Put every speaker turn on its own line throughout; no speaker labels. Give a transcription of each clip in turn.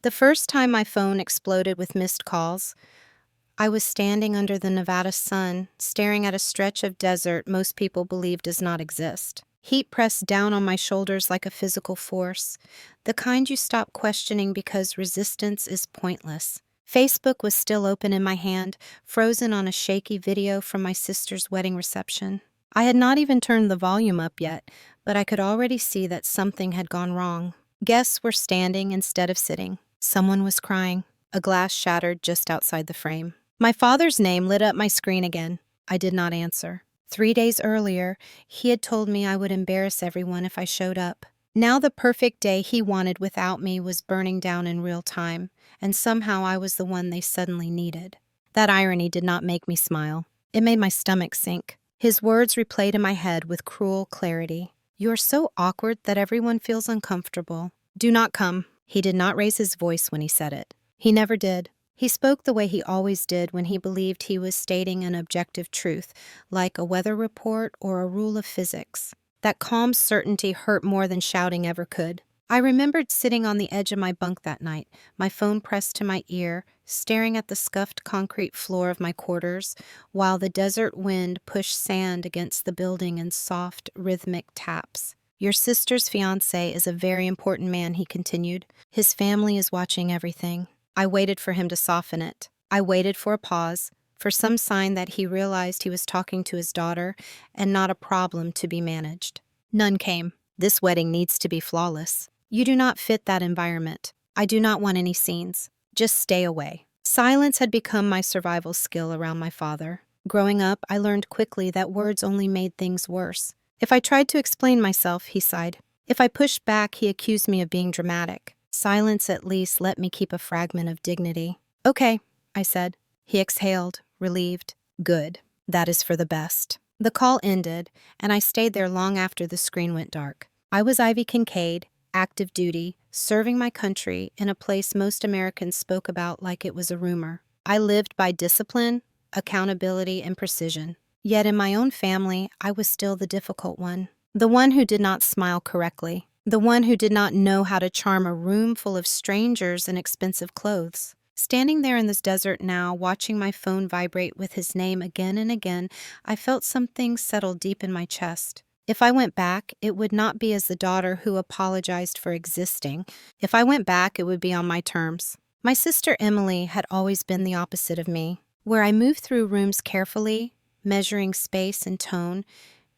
The first time my phone exploded with missed calls, I was standing under the Nevada sun, staring at a stretch of desert most people believe does not exist. Heat pressed down on my shoulders like a physical force, the kind you stop questioning because resistance is pointless. Facebook was still open in my hand, frozen on a shaky video from my sister's wedding reception. I had not even turned the volume up yet, but I could already see that something had gone wrong. Guests were standing instead of sitting. Someone was crying. A glass shattered just outside the frame. My father's name lit up my screen again. I did not answer. 3 days earlier, he had told me I would embarrass everyone if I showed up. Now the perfect day he wanted without me was burning down in real time, and somehow I was the one they suddenly needed. That irony did not make me smile. It made my stomach sink. His words replayed in my head with cruel clarity. "You are so awkward that everyone feels uncomfortable. Do not come." He did not raise his voice when he said it. He never did. He spoke the way he always did when he believed he was stating an objective truth, like a weather report or a rule of physics. That calm certainty hurt more than shouting ever could. I remembered sitting on the edge of my bunk that night, my phone pressed to my ear, staring at the scuffed concrete floor of my quarters, while the desert wind pushed sand against the building in soft, rhythmic taps. "Your sister's fiancé is a very important man," he continued. "His family is watching everything." I waited for him to soften it. I waited for a pause, for some sign that he realized he was talking to his daughter and not a problem to be managed. None came. "This wedding needs to be flawless. You do not fit that environment. I do not want any scenes. Just stay away." Silence had become my survival skill around my father. Growing up, I learned quickly that words only made things worse. If I tried to explain myself, he sighed. If I pushed back, he accused me of being dramatic. Silence at least let me keep a fragment of dignity. "Okay," I said. He exhaled, relieved. "Good. That is for the best." The call ended, and I stayed there long after the screen went dark. I was Ivy Kincaid, active duty, serving my country in a place most Americans spoke about like it was a rumor. I lived by discipline, accountability, and precision. Yet in my own family, I was still the difficult one. The one who did not smile correctly. The one who did not know how to charm a room full of strangers in expensive clothes. Standing there in this desert now, watching my phone vibrate with his name again and again, I felt something settle deep in my chest. If I went back, it would not be as the daughter who apologized for existing. If I went back, it would be on my terms. My sister Emily had always been the opposite of me. Where I moved through rooms carefully, measuring space and tone,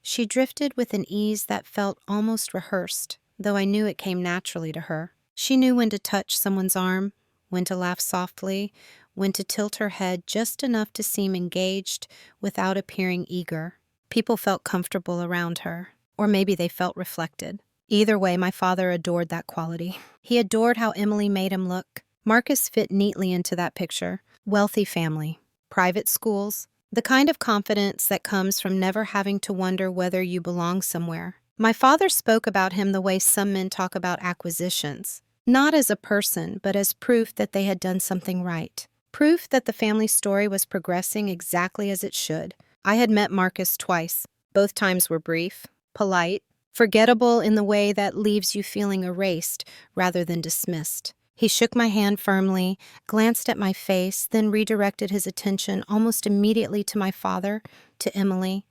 she drifted with an ease that felt almost rehearsed, though I knew it came naturally to her. She knew when to touch someone's arm, when to laugh softly, when to tilt her head just enough to seem engaged without appearing eager. People felt comfortable around her, or maybe they felt reflected. Either way, my father adored that quality. He adored how Emily made him look. Marcus fit neatly into that picture. Wealthy family, private schools, the kind of confidence that comes from never having to wonder whether you belong somewhere. My father spoke about him the way some men talk about acquisitions, not as a person, but as proof that they had done something right. Proof that the family story was progressing exactly as it should. I had met Marcus twice. Both times were brief, polite, forgettable in the way that leaves you feeling erased rather than dismissed. He shook my hand firmly, glanced at my face, then redirected his attention almost immediately to my father, to Emily,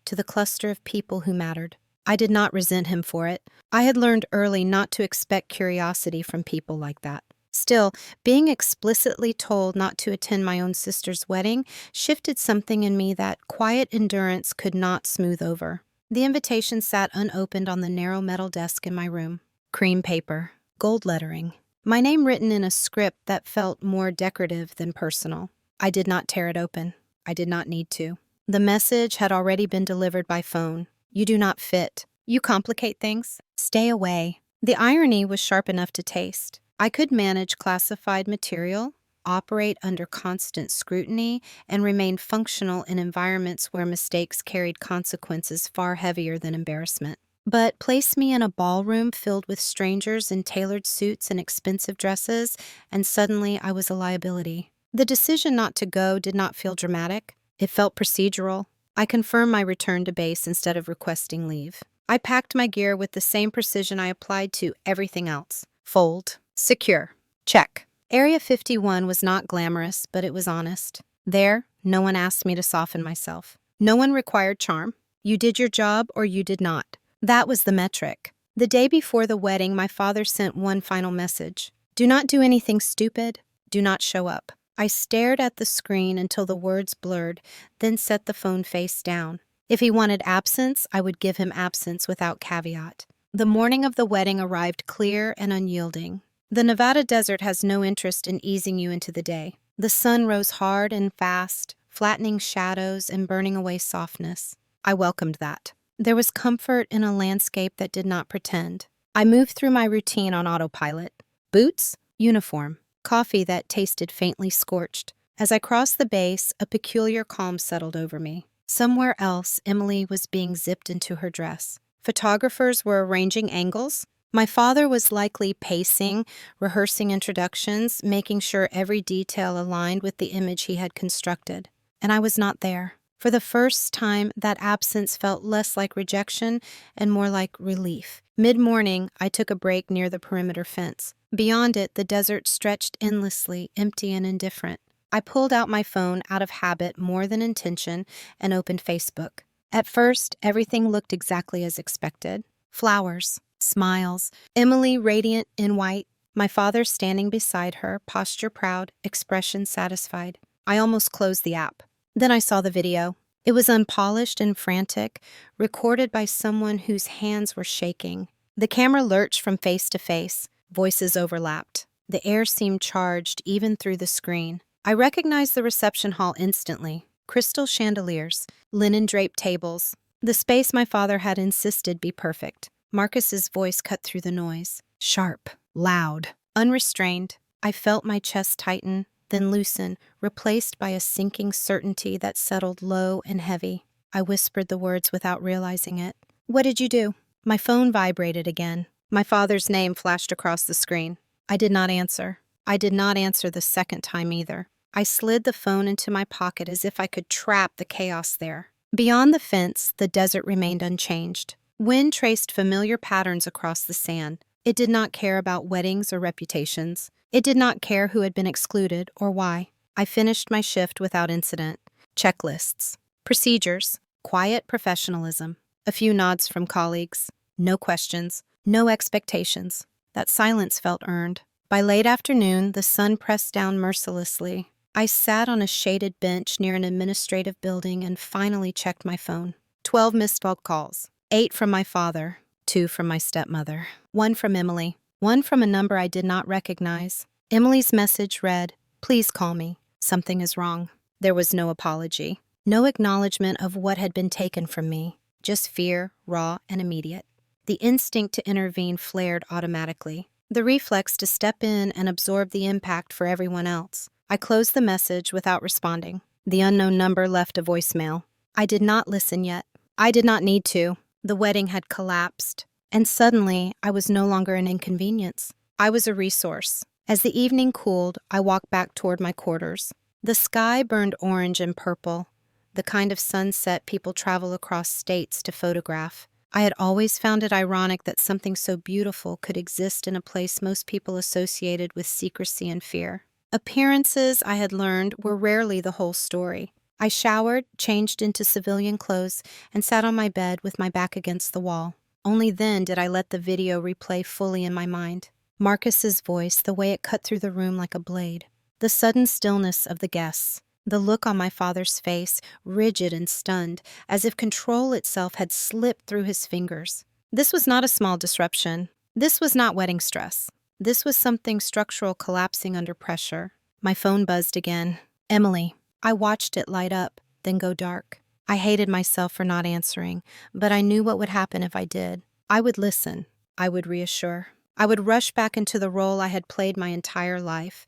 to the cluster of people who mattered. I did not resent him for it. I had learned early not to expect curiosity from people like that. Still, being explicitly told not to attend my own sister's wedding shifted something in me that quiet endurance could not smooth over. The invitation sat unopened on the narrow metal desk in my room. Cream paper, gold lettering, my name written in a script that felt more decorative than personal. I did not tear it open. I did not need to. The message had already been delivered by phone. "You do not fit. You complicate things. Stay away." The irony was sharp enough to taste. I could manage classified material, operate under constant scrutiny, and remain functional in environments where mistakes carried consequences far heavier than embarrassment. But place me in a ballroom filled with strangers in tailored suits and expensive dresses, and suddenly I was a liability. The decision not to go did not feel dramatic. It felt procedural. I confirmed my return to base instead of requesting leave. I packed my gear with the same precision I applied to everything else. Fold. Secure. Check. Area 51 was not glamorous, but it was honest. There, no one asked me to soften myself. No one required charm. You did your job or you did not. That was the metric. The day before the wedding, my father sent one final message. Do not do anything stupid. Do not show up. I stared at the screen until the words blurred, then set the phone face down. If he wanted absence, I would give him absence without caveat. The morning of the wedding arrived clear and unyielding. The Nevada desert has no interest in easing you into the day. The sun rose hard and fast, flattening shadows and burning away softness. I welcomed that. There was comfort in a landscape that did not pretend. I moved through my routine on autopilot. Boots, uniform, coffee that tasted faintly scorched. As I crossed the base, a peculiar calm settled over me. Somewhere else, Emily was being zipped into her dress. Photographers were arranging angles. My father was likely pacing, rehearsing introductions, making sure every detail aligned with the image he had constructed. And I was not there. For the first time, that absence felt less like rejection and more like relief. Mid-morning, I took a break near the perimeter fence. Beyond it, the desert stretched endlessly, empty and indifferent. I pulled out my phone out of habit more than intention and opened Facebook. At first, everything looked exactly as expected. Flowers, smiles, Emily radiant in white, my father standing beside her, posture proud, expression satisfied. I almost closed the app. Then I saw the video. It was unpolished and frantic, recorded by someone whose hands were shaking. The camera lurched from face to face. Voices overlapped. The air seemed charged even through the screen. I recognized the reception hall instantly. Crystal chandeliers, linen-draped tables. The space my father had insisted be perfect. Marcus's voice cut through the noise. Sharp, loud, unrestrained. I felt my chest tighten, then loosen, replaced by a sinking certainty that settled low and heavy. I whispered the words without realizing it. What did you do? My phone vibrated again. My father's name flashed across the screen. I did not answer. I did not answer the second time either. I slid the phone into my pocket as if I could trap the chaos there. Beyond the fence, the desert remained unchanged. Wind traced familiar patterns across the sand. It did not care about weddings or reputations. It did not care who had been excluded or why. I finished my shift without incident. Checklists. Procedures. Quiet professionalism. A few nods from colleagues. No questions. No expectations. That silence felt earned. By late afternoon, the sun pressed down mercilessly. I sat on a shaded bench near an administrative building and finally checked my phone. 12 missed calls. 8 from my father. 2 from my stepmother. 1 from Emily. 1 from a number I did not recognize. Emily's message read, "Please call me. Something is wrong." There was no apology. No acknowledgement of what had been taken from me. Just fear, raw and immediate. The instinct to intervene flared automatically. The reflex to step in and absorb the impact for everyone else. I closed the message without responding. The unknown number left a voicemail. I did not listen yet. I did not need to. The wedding had collapsed. And suddenly, I was no longer an inconvenience. I was a resource. As the evening cooled, I walked back toward my quarters. The sky burned orange and purple, the kind of sunset people travel across states to photograph. I had always found it ironic that something so beautiful could exist in a place most people associated with secrecy and fear. Appearances, I had learned, were rarely the whole story. I showered, changed into civilian clothes, and sat on my bed with my back against the wall. Only then did I let the video replay fully in my mind. Marcus's voice, the way it cut through the room like a blade. The sudden stillness of the guests. The look on my father's face, rigid and stunned, as if control itself had slipped through his fingers. This was not a small disruption. This was not wedding stress. This was something structural collapsing under pressure. My phone buzzed again. Emily. I watched it light up, then go dark. I hated myself for not answering, but I knew what would happen if I did. I would listen. I would reassure. I would rush back into the role I had played my entire life,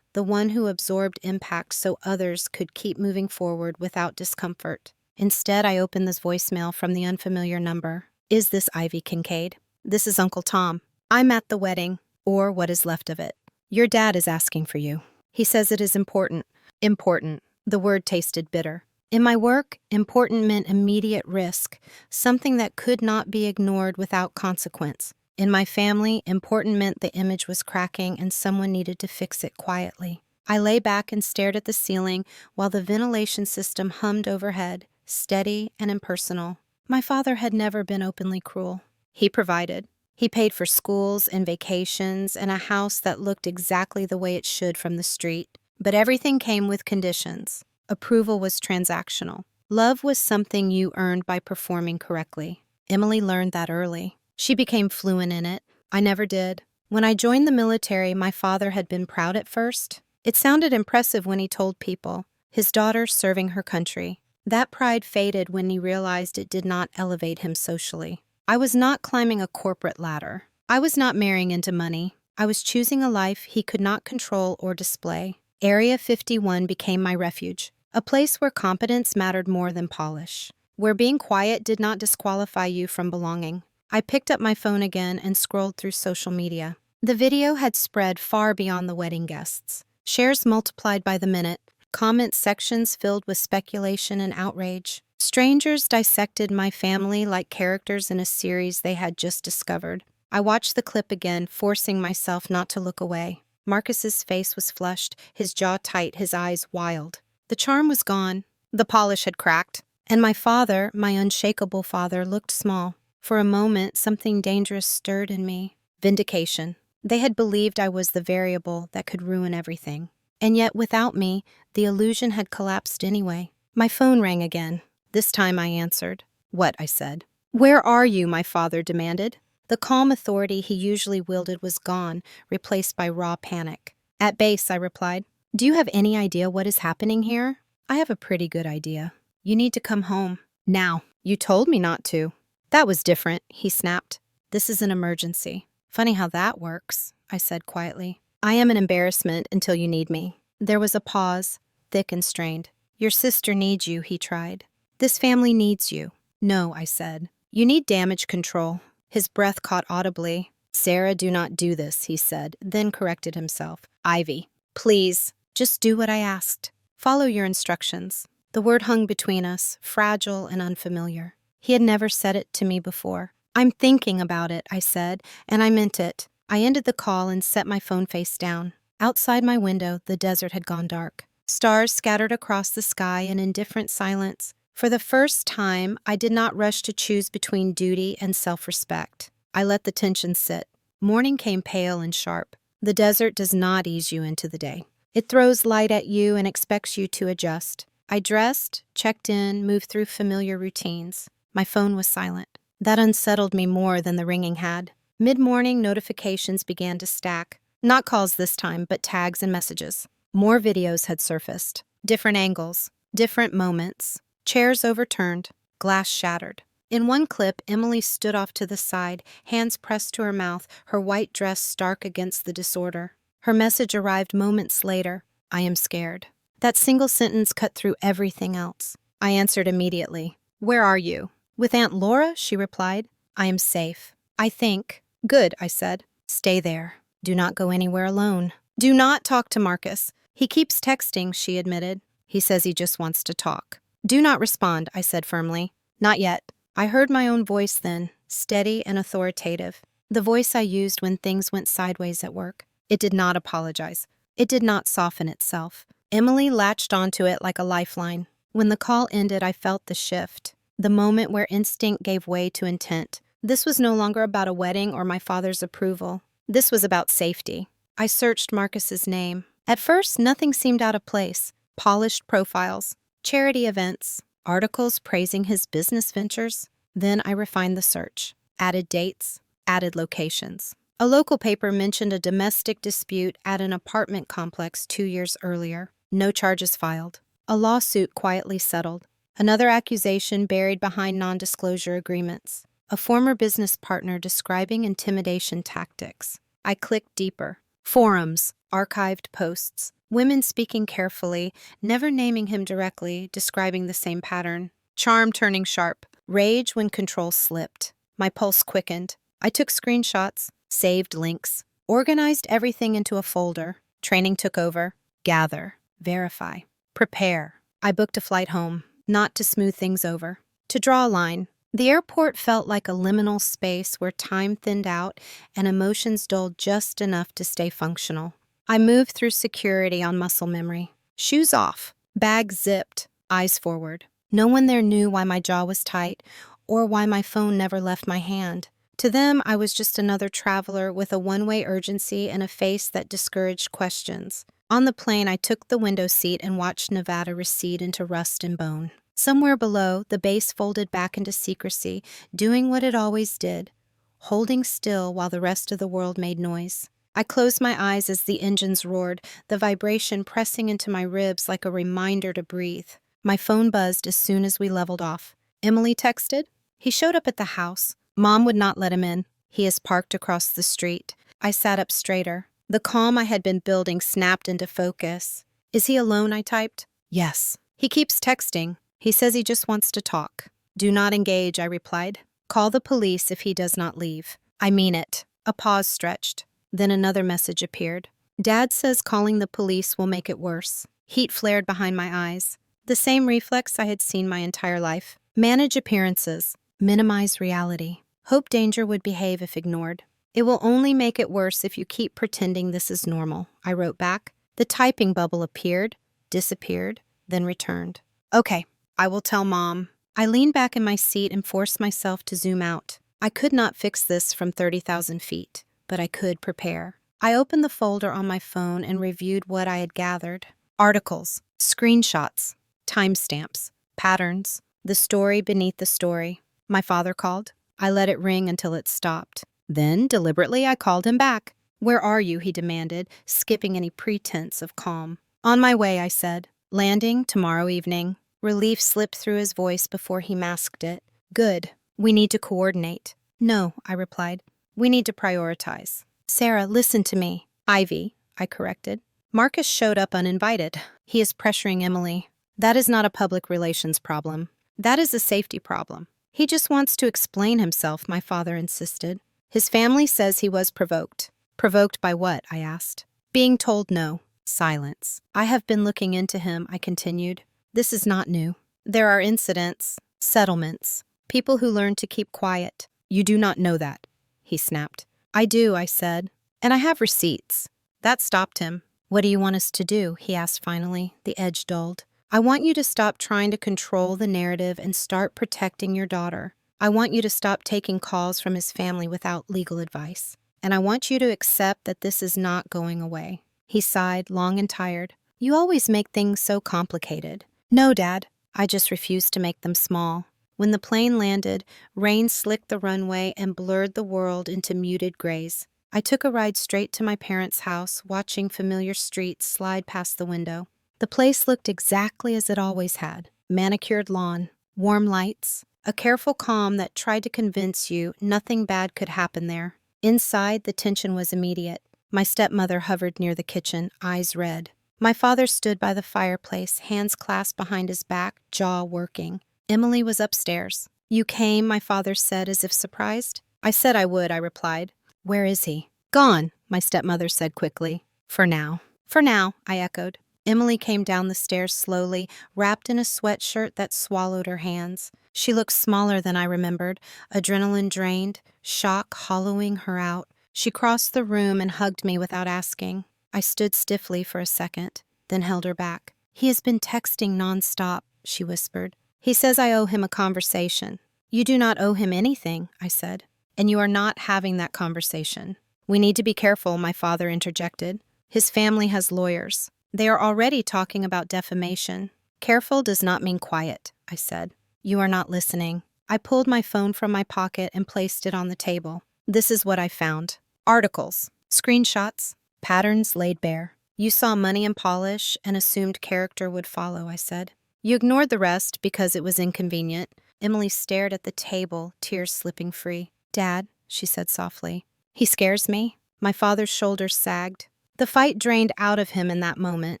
the one who absorbed impact so others could keep moving forward without discomfort. Instead, I opened this voicemail from the unfamiliar number. Is this Ivy Kincaid? This is Uncle Tom. I'm at the wedding, or what is left of it. Your dad is asking for you. He says it is important. Important. The word tasted bitter. In my work, important meant immediate risk, something that could not be ignored without consequence. In my family, important meant the image was cracking and someone needed to fix it quietly. I lay back and stared at the ceiling while the ventilation system hummed overhead, steady and impersonal. My father had never been openly cruel. He provided. He paid for schools and vacations and a house that looked exactly the way it should from the street. But everything came with conditions. Approval was transactional. Love was something you earned by performing correctly. Emily learned that early. She became fluent in it. I never did. When I joined the military, my father had been proud at first. It sounded impressive when he told people, his daughter serving her country. That pride faded when he realized it did not elevate him socially. I was not climbing a corporate ladder. I was not marrying into money. I was choosing a life he could not control or display. Area 51 became my refuge, a place where competence mattered more than polish, where being quiet did not disqualify you from belonging. I picked up my phone again and scrolled through social media. The video had spread far beyond the wedding guests. Shares multiplied by the minute, comment sections filled with speculation and outrage. Strangers dissected my family like characters in a series they had just discovered. I watched the clip again, forcing myself not to look away. Marcus's face was flushed, his jaw tight, his eyes wild. The charm was gone. The polish had cracked. And my father, my unshakable father, looked small. For a moment, something dangerous stirred in me. Vindication. They had believed I was the variable that could ruin everything. And yet, without me, the illusion had collapsed anyway. My phone rang again. This time I answered. "What?" I said. "Where are you?" my father demanded. The calm authority he usually wielded was gone, replaced by raw panic. "At base," I replied. "Do you have any idea what is happening here?" "I have a pretty good idea. You need to come home. Now." "You told me not to." "That was different," he snapped. "This is an emergency." "Funny how that works," I said quietly. "I am an embarrassment until you need me." There was a pause, thick and strained. "Your sister needs you," he tried. "This family needs you." "No," I said. "You need damage control." His breath caught audibly. "Sarah, do not do this," he said, then corrected himself. "Ivy, please, just do what I asked. Follow your instructions." The word hung between us, fragile and unfamiliar. He had never said it to me before. "I'm thinking about it," I said, and I meant it. I ended the call and set my phone face down. Outside my window, the desert had gone dark. Stars scattered across the sky in indifferent silence. For the first time, I did not rush to choose between duty and self-respect. I let the tension sit. Morning came pale and sharp. The desert does not ease you into the day. It throws light at you and expects you to adjust. I dressed, checked in, moved through familiar routines. My phone was silent. That unsettled me more than the ringing had. Mid-morning notifications began to stack. Not calls this time, but tags and messages. More videos had surfaced. Different angles, different moments. Chairs overturned, glass shattered. In one clip, Emily stood off to the side, hands pressed to her mouth, her white dress stark against the disorder. Her message arrived moments later. "I am scared." That single sentence cut through everything else. I answered immediately. "Where are you?" "With Aunt Laura," she replied. "I am safe. I think." "Good," I said. "Stay there. Do not go anywhere alone. Do not talk to Marcus. He keeps texting," she admitted. "He says he just wants to talk." "Do not respond," I said firmly. "Not yet." I heard my own voice then, steady and authoritative. The voice I used when things went sideways at work. It did not apologize. It did not soften itself. Emily latched onto it like a lifeline. When the call ended, I felt the shift. The moment where instinct gave way to intent. This was no longer about a wedding or my father's approval. This was about safety. I searched Marcus's name. At first, nothing seemed out of place. Polished profiles, charity events, articles praising his business ventures. Then I refined the search. Added dates, added locations. A local paper mentioned a domestic dispute at an apartment complex 2 years earlier. No charges filed. A lawsuit quietly settled. Another accusation buried behind non-disclosure agreements. A former business partner describing intimidation tactics. I clicked deeper. Forums, archived posts, women speaking carefully, never naming him directly, describing the same pattern. Charm turning sharp. Rage when control slipped. My pulse quickened. I took screenshots, saved links, organized everything into a folder. Training took over. Gather, verify, prepare. I booked a flight home, not to smooth things over, to draw a line. The airport felt like a liminal space where time thinned out and emotions dulled just enough to stay functional. I moved through security on muscle memory. Shoes off, bag zipped, eyes forward. No one there knew why my jaw was tight or why my phone never left my hand. To them, I was just another traveler with a one-way urgency and a face that discouraged questions. On the plane, I took the window seat and watched Nevada recede into rust and bone. Somewhere below, the base folded back into secrecy, doing what it always did, holding still while the rest of the world made noise. I closed my eyes as the engines roared, the vibration pressing into my ribs like a reminder to breathe. My phone buzzed as soon as we leveled off. Emily texted. He showed up at the house. Mom would not let him in. He is parked across the street. I sat up straighter. The calm I had been building snapped into focus. Is he alone? I typed. Yes. He keeps texting. He says he just wants to talk. Do not engage, I replied. Call the police if he does not leave. I mean it. A pause stretched. Then another message appeared. Dad says calling the police will make it worse. Heat flared behind my eyes. The same reflex I had seen my entire life. Manage appearances. Minimize reality. Hope danger would behave if ignored. It will only make it worse if you keep pretending this is normal, I wrote back. The typing bubble appeared, disappeared, then returned. Okay. I will tell Mom. I leaned back in my seat and forced myself to zoom out. I could not fix this from 30,000 feet, but I could prepare. I opened the folder on my phone and reviewed what I had gathered. Articles, screenshots, timestamps, patterns, the story beneath the story. My father called. I let it ring until it stopped. Then, deliberately, I called him back. Where are you? He demanded, skipping any pretense of calm. On my way, I said. Landing tomorrow evening. Relief slipped through his voice before he masked it. Good. We need to coordinate. No, I replied. We need to prioritize. Sarah, listen to me. Ivy, I corrected. Marcus showed up uninvited. He is pressuring Emily. That is not a public relations problem. That is a safety problem. He just wants to explain himself, my father insisted. His family says he was provoked. Provoked by what? I asked. Being told no. Silence. I have been looking into him, I continued. This is not new. There are incidents, settlements, people who learn to keep quiet. You do not know that, he snapped. I do, I said, and I have receipts. That stopped him. What do you want us to do? He asked finally, the edge dulled. I want you to stop trying to control the narrative and start protecting your daughter. I want you to stop taking calls from his family without legal advice. And I want you to accept that this is not going away. He sighed, long and tired. You always make things so complicated. No, Dad. I just refused to make them small. When the plane landed, rain slicked the runway and blurred the world into muted grays. I took a ride straight to my parents' house, watching familiar streets slide past the window. The place looked exactly as it always had. Manicured lawn, warm lights, a careful calm that tried to convince you nothing bad could happen there. Inside, the tension was immediate. My stepmother hovered near the kitchen, eyes red. My father stood by the fireplace, hands clasped behind his back, jaw working. Emily was upstairs. You came, my father said, as if surprised. I said I would, I replied. Where is he? Gone, my stepmother said quickly. For now. For now, I echoed. Emily came down the stairs slowly, wrapped in a sweatshirt that swallowed her hands. She looked smaller than I remembered, adrenaline drained, shock hollowing her out. She crossed the room and hugged me without asking. I stood stiffly for a second, then held her back. He has been texting nonstop, she whispered. He says I owe him a conversation. You do not owe him anything, I said, and you are not having that conversation. We need to be careful, my father interjected. His family has lawyers. They are already talking about defamation. Careful does not mean quiet, I said. You are not listening. I pulled my phone from my pocket and placed it on the table. This is what I found. Articles, screenshots, patterns laid bare. You saw money and polish and assumed character would follow, I said. You ignored the rest because it was inconvenient. Emily stared at the table, tears slipping free. Dad, she said softly. He scares me. My father's shoulders sagged. The fight drained out of him in that moment.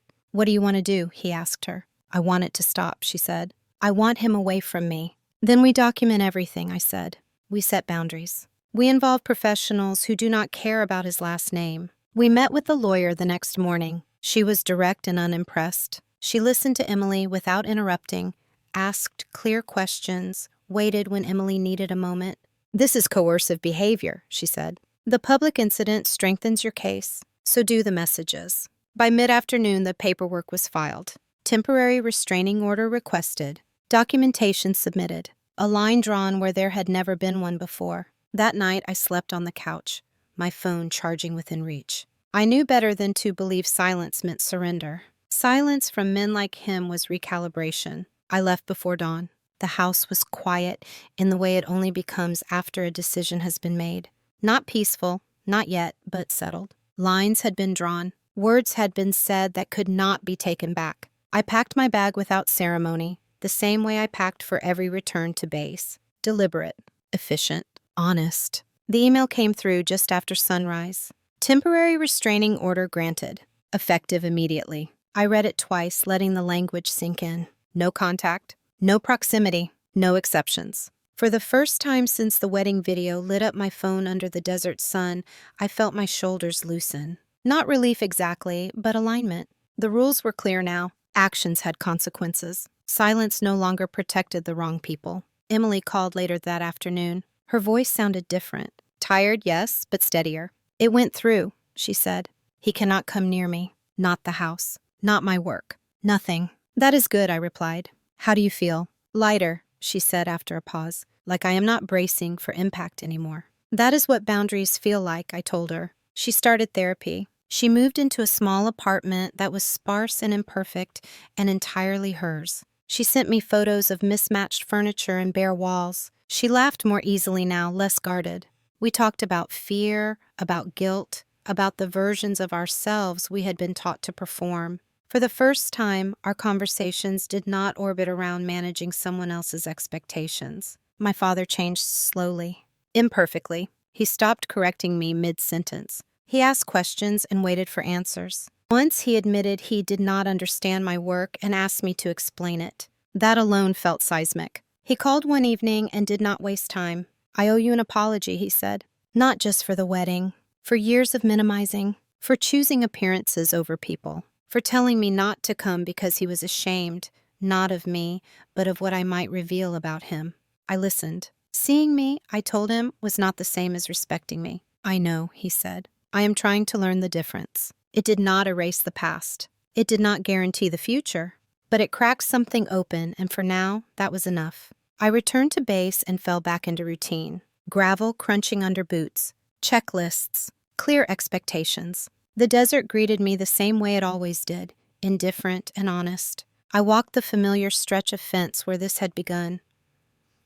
What do you want to do? He asked her. I want it to stop, she said. I want him away from me. Then we document everything, I said. We set boundaries. We involve professionals who do not care about his last name. We met with the lawyer the next morning. She was direct and unimpressed. She listened to Emily without interrupting, asked clear questions, waited when Emily needed a moment. "This is coercive behavior," she said. "The public incident strengthens your case, so do the messages." By mid-afternoon, the paperwork was filed. Temporary restraining order requested. Documentation submitted. A line drawn where there had never been one before. That night, I slept on the couch, my phone charging within reach. I knew better than to believe silence meant surrender. Silence from men like him was recalibration. I left before dawn. The house was quiet in the way it only becomes after a decision has been made. Not peaceful, not yet, but settled. Lines had been drawn. Words had been said that could not be taken back. I packed my bag without ceremony, the same way I packed for every return to base. Deliberate, efficient, honest. The email came through just after sunrise. Temporary restraining order granted. Effective immediately. I read it twice, letting the language sink in. No contact, no proximity, no exceptions. For the first time since the wedding video lit up my phone under the desert sun, I felt my shoulders loosen. Not relief exactly, but alignment. The rules were clear now. Actions had consequences. Silence no longer protected the wrong people. Emily called later that afternoon. Her voice sounded different. Tired, yes, but steadier. "It went through," she said. "He cannot come near me. Not the house. Not my work. Nothing." "That is good," I replied. "How do you feel?" "Lighter," she said after a pause. "Like I am not bracing for impact anymore." "That is what boundaries feel like," I told her. She started therapy. She moved into a small apartment that was sparse and imperfect and entirely hers. She sent me photos of mismatched furniture and bare walls. She laughed more easily now, less guarded. We talked about fear, about guilt, about the versions of ourselves we had been taught to perform. For the first time, our conversations did not orbit around managing someone else's expectations. My father changed slowly, imperfectly. He stopped correcting me mid-sentence. He asked questions and waited for answers. Once he admitted he did not understand my work and asked me to explain it. That alone felt seismic. He called one evening and did not waste time. "I owe you an apology," he said. "Not just for the wedding, for years of minimizing, for choosing appearances over people, for telling me not to come because he was ashamed, not of me, but of what I might reveal about him." I listened. Seeing me, I told him, was not the same as respecting me. "I know," he said. "I am trying to learn the difference." It did not erase the past. It did not guarantee the future. But it cracked something open, and for now, that was enough. I returned to base and fell back into routine. Gravel crunching under boots. Checklists. Clear expectations. The desert greeted me the same way it always did, indifferent and honest. I walked the familiar stretch of fence where this had begun,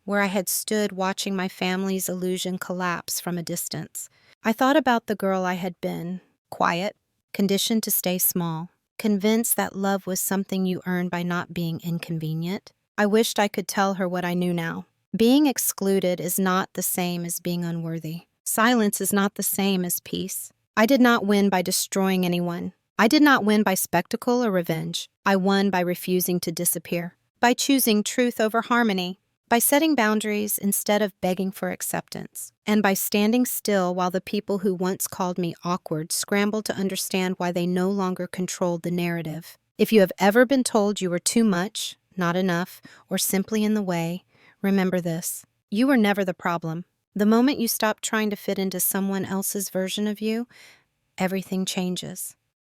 where I had stood watching my family's illusion collapse from a distance. I thought about the girl I had been, quiet, conditioned to stay small, convinced that love was something you earned by not being inconvenient. I wished I could tell her what I knew now. Being excluded is not the same as being unworthy. Silence is not the same as peace. I did not win by destroying anyone. I did not win by spectacle or revenge. I won by refusing to disappear, by choosing truth over harmony, by setting boundaries instead of begging for acceptance, and by standing still while the people who once called me awkward scrambled to understand why they no longer controlled the narrative. If you have ever been told you were too much, not enough, or simply in the way, remember this: you were never the problem. The moment you stop trying to fit into someone else's version of you, everything changes.